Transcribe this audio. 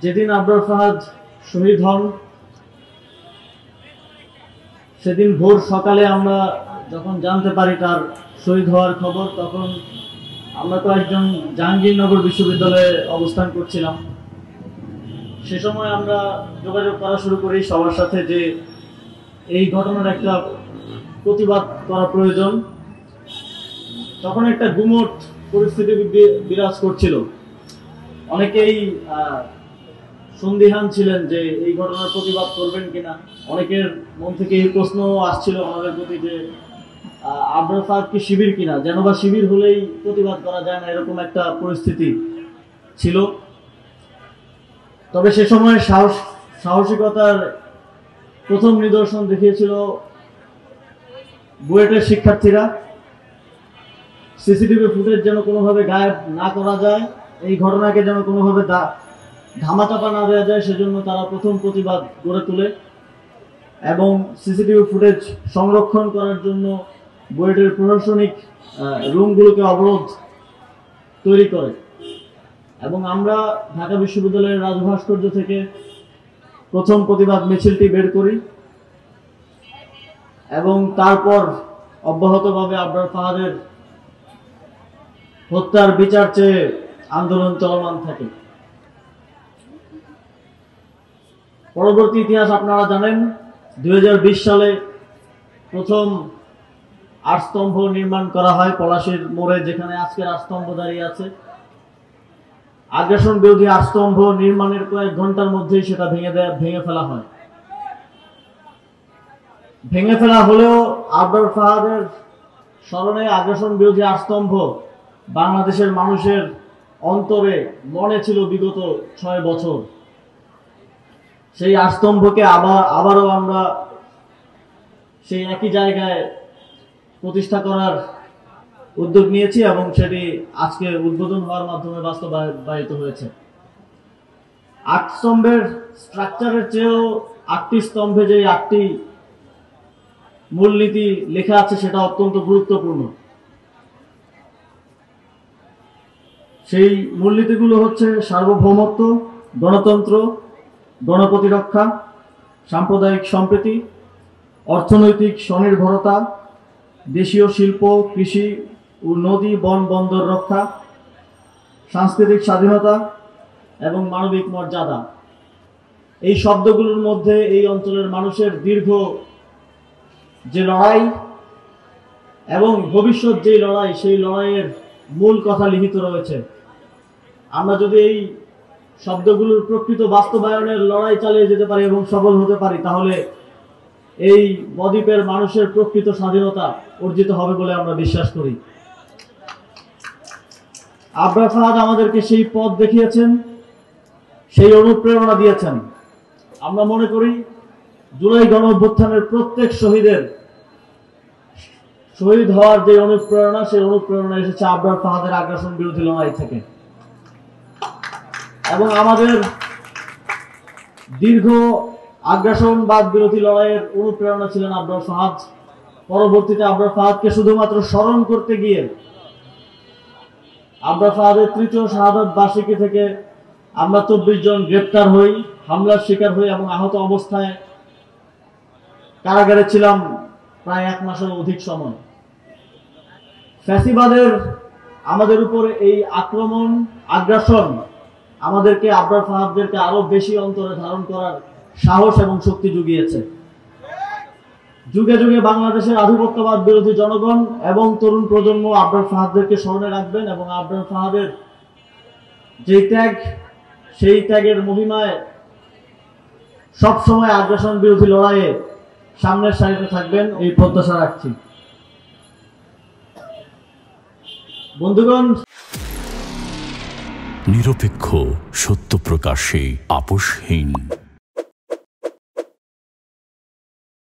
যেদিন আবরার ফাহাদ শহীদ হন সেদিন ভোর সকালে আমরা যখন জানতে পারি তার শহীদ হওয়ার খবর, তখন আমরা কয়েকজন জাহাঙ্গীরনগর বিশ্ববিদ্যালয়ে অবস্থান করছিলাম। সে সময় আমরা যোগাযোগ করা শুরু করি সবার সাথে যে এই ঘটনার একটা প্রতিবাদ করা প্রয়োজন। তখন একটা গুমট পরিস্থিতি বিরাজ করছিল। অনেকেই সন্দিহান ছিলেন যে এই ঘটনার প্রতিবাদ করবেন কিনা। অনেকের মন থেকে এই প্রশ্ন আসছিল আমাদের প্রতি যে আবরার ফাহাদ কি শিবির কিনা, যেন বা শিবির হলেই প্রতিবাদ করা যায় না, এরকম একটা পরিস্থিতি ছিল। তবে সে সময় সাহসিকতার প্রথম নিদর্শন দেখিয়েছিল বুয়েটের শিক্ষার্থীরা। সিসিটিভি ফুটেজ যেন কোনোভাবে গায়েব না করা যায়, এই ঘটনাকে যেন কোনোভাবে ধামাচাপা না দেওয়া যায়, সেজন্য তারা প্রথম প্রতিবাদ গড়ে তোলে এবং সিসিটিভি ফুটেজ সংরক্ষণ করার জন্য বুয়েটের প্রশাসনিক রুমগুলোকে অবরোধ তৈরি করে। এবং আমরা ঢাকা বিশ্ববিদ্যালয়ের রাজভাস্কর্য থেকে প্রথম প্রতিবাদ মিছিলটি বের করি এবং তারপর অব্যাহতভাবে আবরার ফাহাদের হত্যার বিচার চেয়ে আন্দোলন চলমান থাকে। পরবর্তী ইতিহাস আপনারা জানেন। 2020 সালে প্রথম আটস্তম্ভ নির্মাণ করা হয় পলাশীর মোড়ে, যেখানে আজকের আটস্তম্ভ দাঁড়িয়ে আছে। আগ্রাসন বিরোধী আটস্তম্ভ নির্মাণের কয়েক ঘন্টার মধ্যেই সেটা ভেঙে ফেলা হয়। ভেঙে ফেলা হলেও আবরার ফাহাদের স্মরণে আগ্রাসন বিরোধী আটস্তম্ভ বাংলাদেশের মানুষের অন্তরে মনে ছিল বিগত 6 বছর। সেই আটস্তম্ভকে আবারও আমরা সেই একই জায়গায় প্রতিষ্ঠা করার উদ্যোগ নিয়েছি এবং সেটি আজকে উদ্বোধন হওয়ার মাধ্যমে বাস্তবায়িত হয়েছে। 8 স্তম্ভের স্ট্রাকচারের চেয়েও 8টি স্তম্ভে যে 8টি মূলনীতি লেখা আছে সেটা অত্যন্ত গুরুত্বপূর্ণ। সেই মূলনীতিগুলো হচ্ছে সার্বভৌমত্ব, গণতন্ত্র, গণপ্রতিরক্ষা, সাম্প্রদায়িক সম্প্রীতি, অর্থনৈতিক স্বনির্ভরতা, দেশীয় শিল্প, কৃষি ও নদী বন বন্দর রক্ষা, সাংস্কৃতিক স্বাধীনতা এবং মানবিক মর্যাদা। এই শব্দগুলোর মধ্যে এই অঞ্চলের মানুষের দীর্ঘ যে লড়াই এবং ভবিষ্যৎ যে লড়াই, সেই লড়াইয়ের মূল কথা লিখিত রয়েছে। আমরা যদি এই শব্দগুলোর প্রকৃত বাস্তবায়নের লড়াই চালিয়ে যেতে পারি এবং সফল হতে পারি, তাহলে এই বদ্বীপের মানুষের প্রকৃত স্বাধীনতা অর্জিত হবে বলে আমরা বিশ্বাস করি। আবরার ফাহাদ আমাদেরকে সেই পথ দেখিয়েছেন, সেই অনুপ্রেরণা দিয়েছেন। আমরা মনে করি জুলাই গণঅভ্যুত্থানের প্রত্যেক শহীদের শহীদ হওয়ার যে অনুপ্রেরণা, সেই অনুপ্রেরণা এসেছে আবরার ফাহাদের আগ্রাসন বিরোধী লড়াই থেকে। এবং আমাদের দীর্ঘ আগ্রাসনবাদ বিরোধী লড়াইয়ের অনুপ্রেরণা ছিলেন আবরার ফাহাদ। পরবর্তীতে আবরার ফাহাদকে শুধুমাত্র স্মরণ করতে গিয়ে আবরার ফাহাদের 3য় শাহাদাত বার্ষিকী থেকে আমরা 24 জন গ্রেপ্তার হই, হামলার শিকার হই এবং আহত অবস্থায় কারাগারে ছিলাম প্রায় 1 মাসের অধিক সময়। ফ্যাসিবাদের আমাদের উপরে এই আক্রমণ, আগ্রাসন আমাদেরকে, আবরার ফাহাদদেরকে আরো বেশি অন্তরে ধারণ করার সাহস এবং শক্তি জুগিয়েছে। যুগে যুগে বাংলাদেশের আধিপত্যবাদ বিরোধী জনগণ এবং তরুণ প্রজন্ম আবরার ফাহাদদেরকে স্মরণে রাখবেন এবং আবরার ফাহাদের যে ত্যাগ, সেই ত্যাগের মহিমায় সবসময় আগ্রাসন বিরোধী লড়াইয়ে সামনের সারিতে থাকবেন, এই প্রত্যাশা রাখছি। বন্ধুগণ, নিরপেক্ষ, সত্য প্রকাশে আপোষহীন।